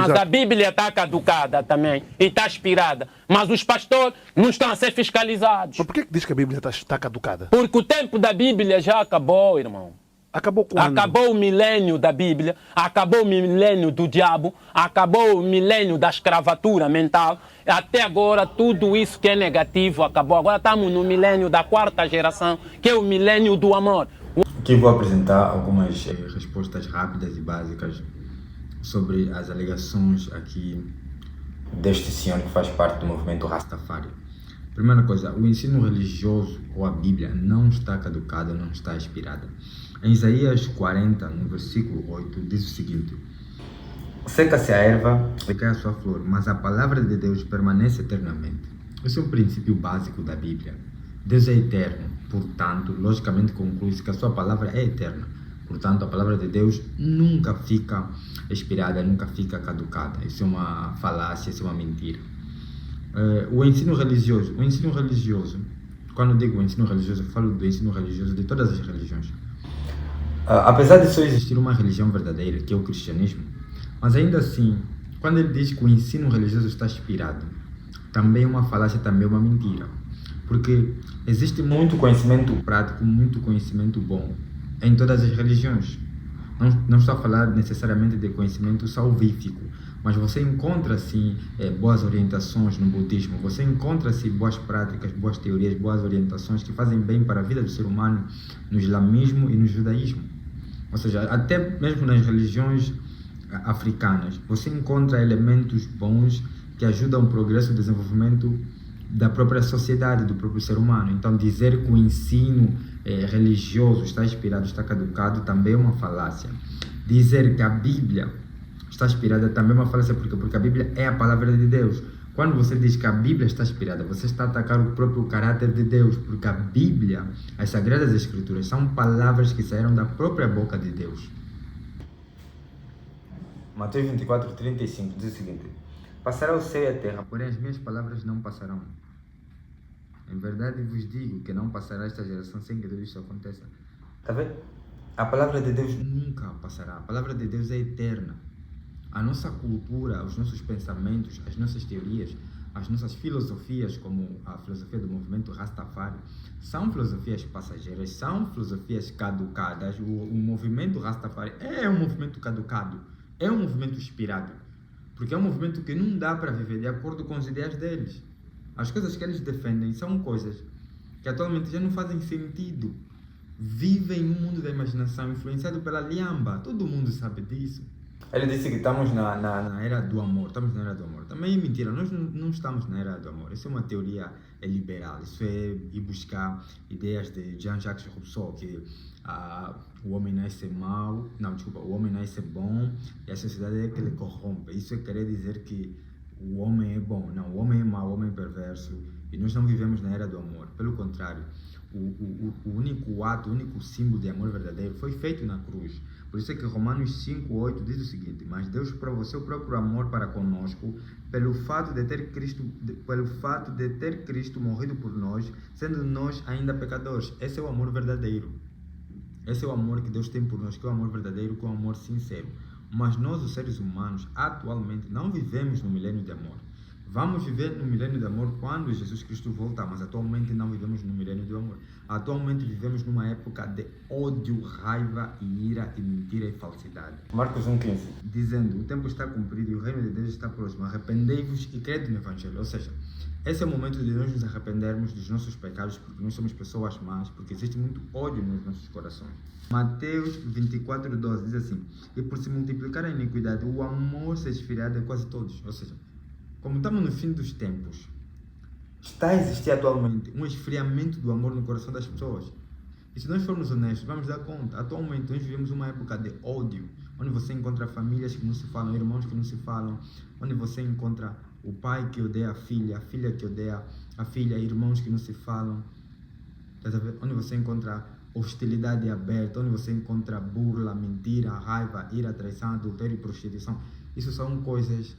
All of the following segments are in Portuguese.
Mas a Bíblia está caducada também e está expirada. Mas os pastores não estão a ser fiscalizados. Mas por que diz que a Bíblia está caducada? Porque o tempo da Bíblia já acabou, irmão. Acabou quando? Acabou o milênio da Bíblia, acabou o milênio do diabo, acabou o milênio da escravatura mental. Até agora, tudo isso que é negativo acabou. Agora estamos no milênio da quarta geração, que é o milênio do amor. Aqui vou apresentar algumas respostas rápidas e básicas sobre as alegações aqui deste senhor que faz parte do movimento Rastafari. Primeira coisa, o ensino religioso ou a Bíblia não está caducada, não está expirada. Em Isaías 40, no versículo 8, diz o seguinte: seca-se a erva e cai a sua flor, mas a palavra de Deus permanece eternamente. Esse é um princípio básico da Bíblia. Deus é eterno, portanto, logicamente conclui-se que a sua palavra é eterna. Portanto, a palavra de Deus nunca fica expirada, nunca fica caducada. Isso é uma falácia, isso é uma mentira. O ensino religioso, quando digo ensino religioso, eu falo do ensino religioso de todas as religiões. Apesar de só existir uma religião verdadeira, que é o cristianismo, mas ainda assim, quando ele diz que o ensino religioso está expirado, também é uma falácia, também é uma mentira. Porque existe muito conhecimento prático, muito conhecimento bom em todas as religiões. Não estou a falar necessariamente de conhecimento salvífico, mas você encontra sim boas orientações no budismo, você encontra sim boas práticas, boas teorias, boas orientações que fazem bem para a vida do ser humano no islamismo e no judaísmo. Ou seja, até mesmo nas religiões africanas, você encontra elementos bons que ajudam o progresso e o desenvolvimento da própria sociedade, do próprio ser humano. Então, dizer que o ensino religioso está expirado, está caducado, também é uma falácia. Dizer que a Bíblia está expirada também é uma falácia, porque a Bíblia é a palavra de Deus. Quando você diz que a Bíblia está expirada, você está a atacar o próprio caráter de Deus, porque a Bíblia, as Sagradas Escrituras, são palavras que saíram da própria boca de Deus. Mateus 24, 35 diz o seguinte: passará o céu e a terra, porém as minhas palavras não passarão. Em verdade vos digo que não passará esta geração sem que tudo isso aconteça. Está vendo? A palavra de Deus nunca passará. A palavra de Deus é eterna. A nossa cultura, os nossos pensamentos, as nossas teorias, as nossas filosofias, como a filosofia do movimento Rastafari, são filosofias passageiras, são filosofias caducadas. O movimento Rastafari é um movimento caducado, é um movimento expirado, porque é um movimento que não dá para viver de acordo com as ideias deles. As coisas que eles defendem são coisas que atualmente já não fazem sentido. Vivem um mundo da imaginação influenciado pela liamba, todo mundo sabe disso. Ele disse que estamos na era do amor, estamos na era do amor. Também é mentira, nós não estamos na era do amor. Isso é uma teoria liberal, isso é ir buscar ideias de Jean-Jacques Rousseau, que o homem nasce mau, o homem nasce bom e a sociedade é que ele corrompe. Isso é querer dizer que o homem é bom. Não, o homem é mau, o homem é perverso, e nós não vivemos na era do amor. Pelo contrário, o único ato, o único símbolo de amor verdadeiro foi feito na cruz. Por isso é que Romanos 5:8 diz o seguinte: mas Deus provou seu próprio amor para conosco pelo fato de ter Cristo morrido por nós, sendo nós ainda pecadores. Esse é o amor verdadeiro. Esse é o amor que Deus tem por nós, que é o amor verdadeiro, que é o amor sincero. Mas nós, os seres humanos, atualmente não vivemos no milênio de amor. Vamos viver no milênio de amor quando Jesus Cristo voltar, mas atualmente não vivemos no milênio de amor. Atualmente vivemos numa época de ódio, raiva e ira e mentira e falsidade. Marcos 1,15 dizendo: o tempo está cumprido e o reino de Deus está próximo. Arrependei-vos e crede no Evangelho. Ou seja, esse é o momento de nós nos arrependermos dos nossos pecados, porque nós somos pessoas más, porque existe muito ódio nos nossos corações. Mateus 24:12 diz assim: e por se multiplicar a iniquidade, o amor se esfriará de quase todos. Ou seja, como estamos no fim dos tempos, está a existir atualmente um esfriamento do amor no coração das pessoas. E se nós formos honestos, vamos dar conta. Atualmente nós vivemos uma época de ódio, onde você encontra famílias que não se falam, irmãos que não se falam, onde você encontra o pai que odeia a filha que odeia a filha, irmãos que não se falam, onde você encontra hostilidade aberta, onde você encontra burla, mentira, raiva, ira, traição, adultério e prostituição. Isso são coisas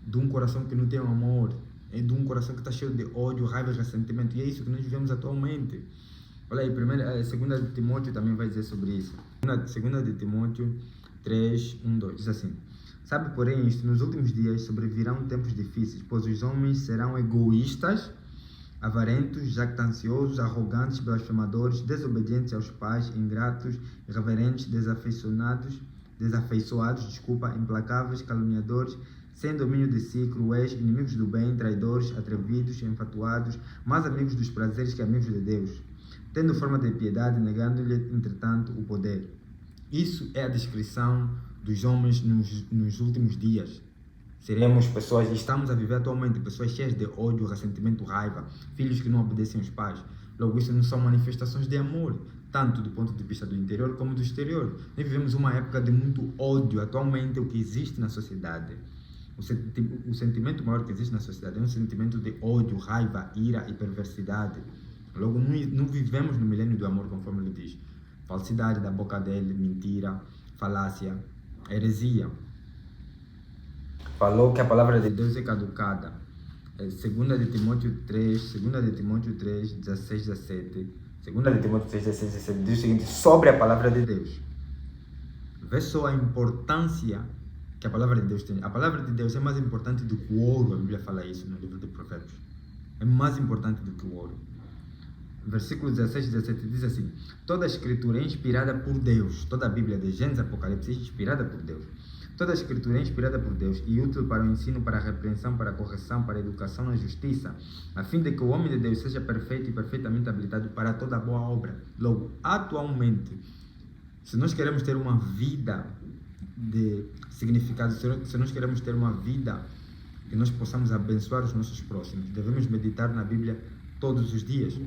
de um coração que não tem amor, é de um coração que está cheio de ódio, raiva e ressentimento. E é isso que nós vivemos atualmente. Olha aí, 2 de Timóteo também vai dizer sobre isso. 2 de Timóteo 3:1-2 diz assim: Sabe, porém, isto, nos últimos dias sobrevirão tempos difíceis, pois os homens serão egoístas, avarentos, jactanciosos, arrogantes, blasfemadores, desobedientes aos pais, ingratos, irreverentes, desafeiçoados, implacáveis, caluniadores, sem domínio de si, cruéis, inimigos do bem, traidores, atrevidos, enfatuados, mais amigos dos prazeres que amigos de Deus, tendo forma de piedade, negando-lhe, entretanto, o poder. Isso é a descrição dos homens nos últimos dias. Seremos pessoas, estamos a viver atualmente, pessoas cheias de ódio, ressentimento, raiva, filhos que não obedecem aos pais. Logo, isso não são manifestações de amor, tanto do ponto de vista do interior como do exterior. Nós vivemos uma época de muito ódio. Atualmente, o que existe na sociedade, o sentimento maior que existe na sociedade é um sentimento de ódio, raiva, ira e perversidade. Logo, não vivemos no milênio do amor, conforme ele diz. Falsidade da boca dele, mentira, falácia, heresia. Falou que a palavra de Deus é caducada. 2 de Timóteo 3, 16, 17. 2 de Timóteo 3, 16, 17 diz o seguinte sobre a palavra de Deus. Vê só a importância que a palavra de Deus tem. A palavra de Deus é mais importante do que o ouro. A Bíblia fala isso no livro de Provérbios. É mais importante do que o ouro. Versículo 16 e 17 diz assim: toda a escritura é inspirada por Deus. Toda a Bíblia de Gênesis e Apocalipse é inspirada por Deus. Toda a escritura é inspirada por Deus e útil para o ensino, para a repreensão, para a correção, para a educação na justiça, a fim de que o homem de Deus seja perfeito e perfeitamente habilitado para toda boa obra. Logo, atualmente, se nós queremos ter uma vida de significado, se nós queremos ter uma vida que nós possamos abençoar os nossos próximos, devemos meditar na Bíblia todos os dias.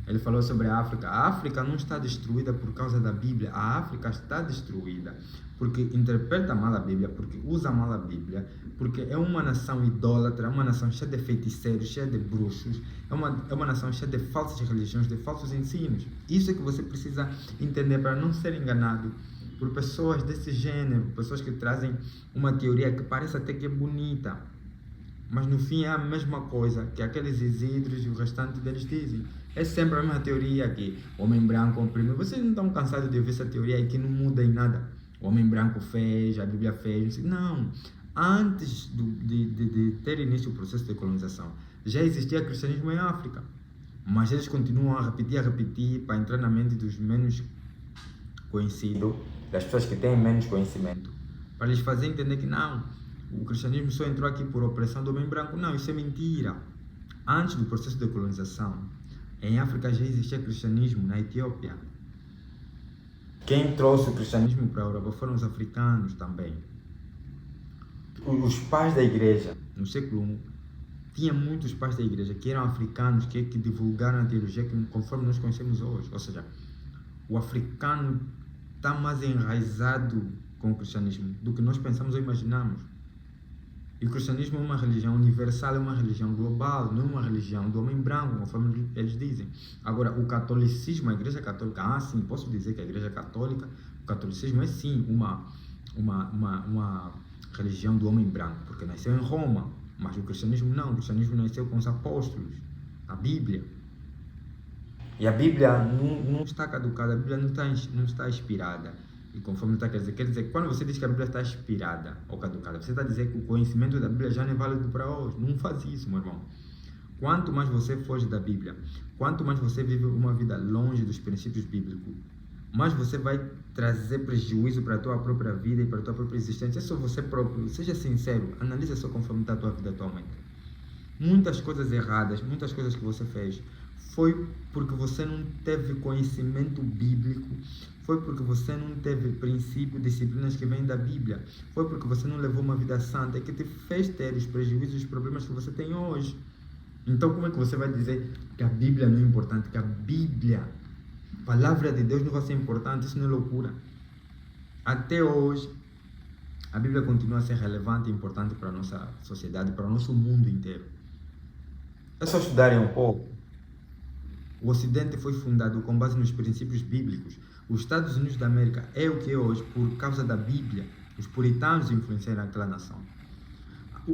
Ele falou sobre a África. A África não está destruída por causa da Bíblia. A África está destruída porque interpreta mal a Bíblia, porque usa mal a Bíblia, porque é uma nação idólatra, é uma nação cheia de feiticeiros, cheia de bruxos, é uma nação cheia de falsas religiões, de falsos ensinos. Isso é que você precisa entender para não ser enganado por pessoas desse gênero, pessoas que trazem uma teoria que parece até que é bonita, mas no fim é a mesma coisa que aqueles Isidros e o restante deles dizem. É sempre a mesma teoria que o homem branco oprime. Vocês não estão cansados de ouvir essa teoria e que não muda em nada? O homem branco fez, a Bíblia fez. Não. Antes de ter início o processo de colonização, já existia cristianismo em África. Mas eles continuam a repetir para entrar na mente dos menos conhecidos, das pessoas que têm menos conhecimento, para lhes fazer entender que não, o cristianismo só entrou aqui por opressão do homem branco. Não, isso é mentira. Antes do processo de colonização, em África já existia cristianismo, na Etiópia. Quem trouxe o cristianismo para a Europa foram os africanos também. Os pais da igreja, no século I, tinha muitos pais da igreja que eram africanos, que divulgaram a teologia conforme nós conhecemos hoje. Ou seja, o africano está mais enraizado com o cristianismo do que nós pensamos ou imaginamos. E o cristianismo é uma religião universal, é uma religião global, não é uma religião do homem branco, conforme eles dizem. Agora, o catolicismo, a igreja católica, sim, posso dizer que a igreja católica, o catolicismo é sim uma religião do homem branco, porque nasceu em Roma, mas o cristianismo não, o cristianismo nasceu com os apóstolos, a Bíblia. E a Bíblia não está caducada, a Bíblia não está inspirada. E conforme está quer dizer que quando você diz que a Bíblia está inspirada ou caducada, você está dizendo que o conhecimento da Bíblia já não é válido para hoje. Não faz isso, meu irmão. Quanto mais você foge da Bíblia, quanto mais você vive uma vida longe dos princípios bíblicos, mais você vai trazer prejuízo para a tua própria vida e para a tua própria existência. É só você próprio. Seja sincero, analisa só conforme está a tua vida atualmente. Muitas coisas erradas, muitas coisas que você fez, foi porque você não teve conhecimento bíblico, foi porque você não teve princípios, disciplinas que vêm da Bíblia, foi porque você não levou uma vida santa, que te fez ter os prejuízos e os problemas que você tem hoje. Então como é que você vai dizer que a Bíblia não é importante, que a Bíblia, a palavra de Deus não vai ser importante? Isso não é loucura. Até hoje, a Bíblia continua a ser relevante e importante para a nossa sociedade, para o nosso mundo inteiro. É só estudarem um pouco. O Ocidente foi fundado com base nos princípios bíblicos. Os Estados Unidos da América é o que é hoje por causa da Bíblia. Os puritanos influenciaram aquela nação.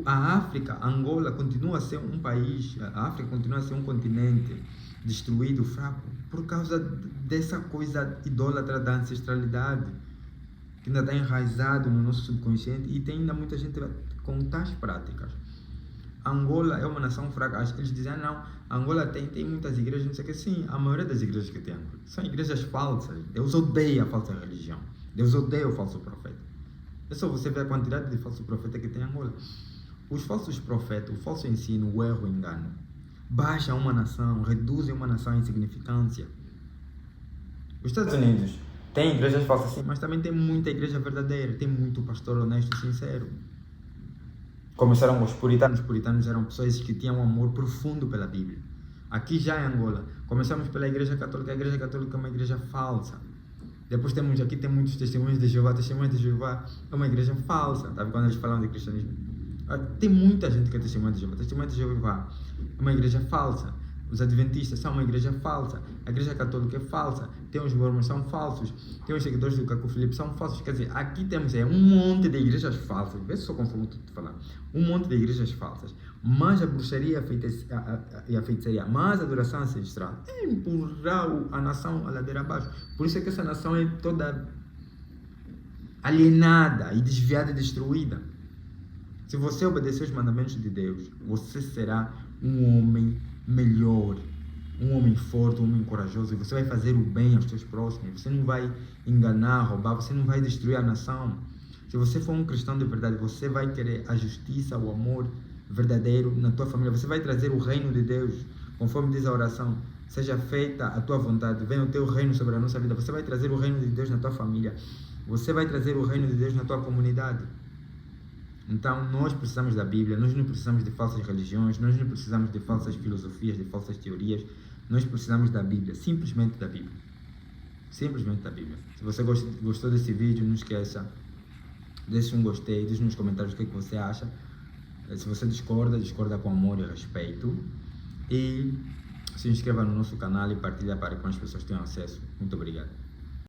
A África, Angola, continua a ser um país, a África continua a ser um continente destruído, fraco, por causa dessa coisa idólatra da ancestralidade. que ainda está enraizado no nosso subconsciente e tem ainda muita gente com tais práticas. Angola é uma nação fraca. Acho que eles dizem, não, Angola tem muitas igrejas, não sei o que. Sim, a maioria das igrejas que tem Angola são igrejas falsas. Deus odeia a falsa religião. Deus odeia o falso profeta. É só você ver a quantidade de falsos profetas que tem em Angola. Os falsos profetas, o falso ensino, o erro, o engano, baixam uma nação, reduzem uma nação em insignificância. Os Estados Unidos tem igrejas falsas sim, mas também tem muita igreja verdadeira, tem muito pastor honesto e sincero. Começaram com os puritanos. Os puritanos eram pessoas que tinham um amor profundo pela Bíblia. Aqui já em Angola, começamos pela igreja católica. A igreja católica é uma igreja falsa. Depois tem muitos testemunhos de Jeová. Testemunhos de Jeová é uma igreja falsa, sabe? Quando eles falam de cristianismo. Tem muita gente que é testemunha de Jeová. Testemunha de Jeová é uma igreja falsa. Os adventistas são uma igreja falsa. A igreja católica é falsa. Tem os mormons, são falsos. Tem os seguidores do Caco Filipe, são falsos. Quer dizer, aqui temos um monte de igrejas falsas. Vê se sou conforme tu te falar. Um monte de igrejas falsas. Mas a bruxaria e a feitiçaria, mas a adoração ancestral, é empurrar a nação a ladeira abaixo. Por isso é que essa nação é toda alienada e desviada e destruída. Se você obedecer os mandamentos de Deus, você será um homem melhor, um homem forte, um homem corajoso, e você vai fazer o bem aos seus próximos, você não vai enganar, roubar, você não vai destruir a nação. Se você for um cristão de verdade, você vai querer a justiça, o amor verdadeiro na tua família, você vai trazer o reino de Deus, conforme diz a oração, seja feita a tua vontade, venha o teu reino sobre a nossa vida, você vai trazer o reino de Deus na tua família, você vai trazer o reino de Deus na tua comunidade. Então, nós precisamos da Bíblia, nós não precisamos de falsas religiões, nós não precisamos de falsas filosofias, de falsas teorias, nós precisamos da Bíblia, simplesmente da Bíblia. Simplesmente da Bíblia. Se você gostou desse vídeo, não esqueça, deixe um gostei, deixe nos comentários o que você acha. Se você discorda com amor e respeito. E se inscreva no nosso canal e partilhe para que as pessoas tenham acesso. Muito obrigado.